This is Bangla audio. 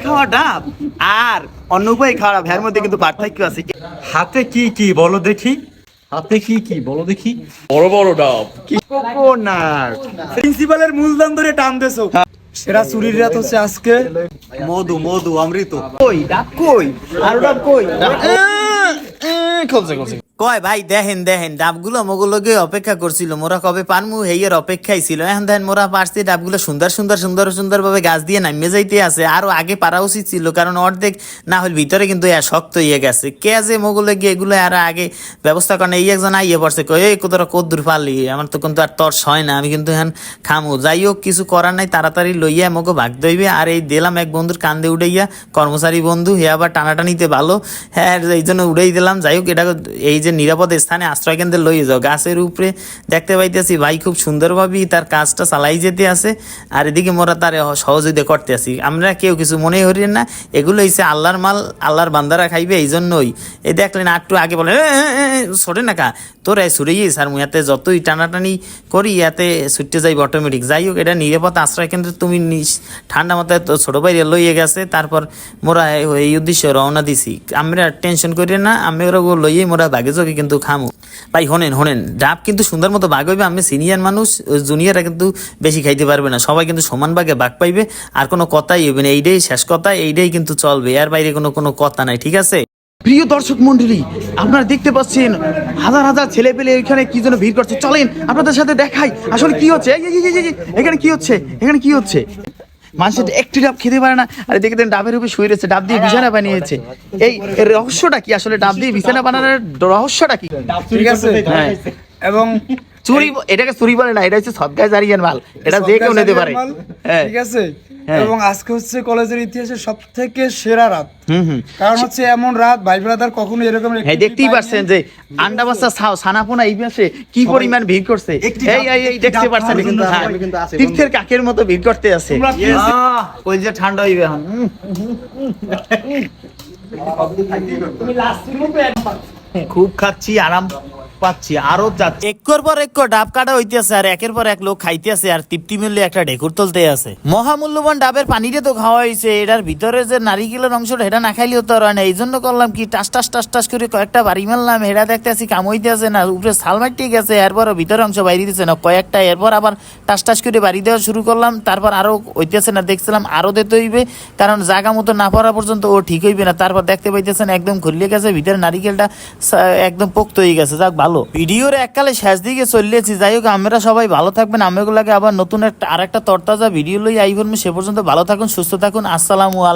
খাওয়া ডাব আর অন্য উপায়ে খাওয়া ভ্যার মধ্যে কিন্তু পার্থক্য আছে। হাতে কি কি বলো দেখি, হাতে কি কি বলো দেখি। বড় বড় ডাব। কোকোনাট। প্রিন্সিপালের মূলধন ধরে টান দেছো। সেরা চুরির রাত হচ্ছে আজকে। মধু মধু অমৃত। কই ডাব কই? আর ডাব কই? কয় ভাই দেখেন দেখেন ডাবগুলো মোগুলোকে অপেক্ষা করছিল, মোরা কবে পারমু হেয়ের অপেক্ষাই ছিল। এখন দেখেন মোরা পারছি ডাবগুলো সুন্দর সুন্দর সুন্দর সুন্দর ভাবে গাছ দিয়ে নামিয়ে যাইতে আছে। আরো আগে পারা উচিত ছিল, কারণ অর্ধেক না হলে ভিতরে কিন্তু শক্ত হয়ে গেছে। কে যে মোগুলো গিয়ে এগুলো আর আগে ব্যবস্থা করেন। এই একজন আইয়ে পড়ছে, কই এই তোরা কদ্দুর পারলি, আমার তো কিন্তু আর তর্স হয় না, আমি কিন্তু এখন খামু। যাই হোক কিছু করার নাই, তাড়াতাড়ি লইয়া মোকে ভাগ দইবে। আর এই দিলাম এক বন্ধুর কান্দে উড়াইয়া, কর্মচারী বন্ধু হে আবার টানাটানিতে ভালো, হ্যাঁ এই জন্য উড়াই দিলাম। যাই হোক এটা এই যে নিরাপদ স্থানে আশ্রয় কেন্দ্রে লইয়ে যাও। গাছের উপরে দেখতে পাইতেছি ভাই খুব সুন্দরভাবেই তার কাজটা চালাই যেতে আছে, আর এদিকে মোরা তার সহযোগিতা করতে আছি। আমরা কেউ কিছু মনে করি না, এগুলো হচ্ছে আল্লাহর মাল, আল্লাহর বান্দারা খাইবে। এই জন্যই এই দেখলেন একটু আগে বলে সরে না কা তোরা ছুড়েই স্যার মুই এতে যতই টানাটানি করি এতে ছুটতে যাইব অটোমেটিক। যাই হোক এটা নিরাপদ আশ্রয় কেন্দ্রে তুমি ঠান্ডা মাথায় তো ছোটো বাইরে লইয়ে গেছে। তারপর মোরা এই উদ্দেশ্যে রওনা দিছি। আমরা টেনশন করি না, আমি ওরা লইয়ে মোরা বাগে চোখে কিন্তু খামু। ভাই হোনেন হোনেন ডাব কিন্তু সুন্দর মতো বাঘ হইবে। আমি সিনিয়র মানুষ, জুনিয়ররা কিন্তু বেশি খাইতে পারবে না, সবাই কিন্তু সমান ভাগে বাঘ পাইবে। আর কোনো কথাই হইবে না, এইটাই শেষ কথা, এইটাই কিন্তু চলবে, এর বাইরে কোনো কোনো কথা নাই, ঠিক আছে? প্রিয় দর্শক মন্ডলী, আপনারা দেখতে পাচ্ছেন হাজার হাজার ছেলে পেলে এখানে কি জন্য ভিড় করছে। চলেন আপনাদের সাথে দেখাই আসলে কি হচ্ছে। এখানে কি হচ্ছে, এখানে কি হচ্ছে। মানুষের একটি ডাব খেতে পারে না, আর দেখে দেন ডাবের উপরে শুয়ে রয়েছে, ডাব দিয়ে বিছানা বানিয়েছে। এই রহস্যটা কি আসলে, ডাব দিয়ে বিছানা বানানোর রহস্যটা কি? ঠিক আছে, হ্যাঁ। এবং চুরি, এটাকে চুরি বলে না, এটা হচ্ছে সদগায় জারিয়ার মাল, এটা যে কেউ নিতে পারে। হ্যাঁ ঠিক আছে। হ্যাঁ। এবং আজকে হচ্ছে কলেজের ইতিহাসে সব থেকে সেরা রাত। কারণ হচ্ছে এমন রাত ভাই ব্রাদার কখনো এরকম হ্যাঁ দেখতেই পাচ্ছেন যে আন্ডা বাচ্চা ছানাপোনা এই মাসে কি পরিমাণ ভিড় করছে। এই দেখতে পাচ্ছেন তীর্থের কাকের মতো ভিড় করতে আছে। ওই যে ঠান্ডা হইবে এখন। খুব খাচ্ছি, আরাম পাচ্ছি, আরো যাচ্ছি। একর পর এক ডাব কাটা হইতেছে, আর একের পর এক লোক খাইতে আছে, আর তৃপ্তি মিললে একটা ঢেকুর তুলতে আছে। মহামূল্যবান ডাবের পানিটা তো খাওয়া হয়েছে, এটার ভিতরে যে নারিকেলের অংশটা এটা না খাইলেও তো হয় না। এই জন্য করলাম কি টাস টাস টাস টাস করে কয়েকটা বাড়ি মারলাম। এটা দেখতে আছি কাম হইতে আছে না, উপরে ছাল মারতে গেছে, এরপর ভিতরের অংশ বাইরে দিতেছে না কয়েকটা। এরপর আবার টাস টাস করে বাড়ি দেওয়া শুরু করলাম, তারপর আরো হইতেছে না, দেখছিলাম আরো দিতে হইবে, কারণ জায়গা মতো না পড়া পর্যন্ত ও ঠিক হইবে না। তারপর দেখতে পাইতেছেন একদম খুললে গেছে, ভিতরে নারিকেলটা একদম পোক্ত হয়ে গেছে। যাক ভালো, ভিডিওর এককালে শেষ দিকে চলেছি। যাই হোক আমরা সবাই ভালো থাকবেন, আমিগুলাকে আবার নতুন আরেকটা তরতাজা ভিডিও লই আইব। সে পর্যন্ত ভালো থাকুন, সুস্থ থাকুন, আসসালামু আলাইকুম।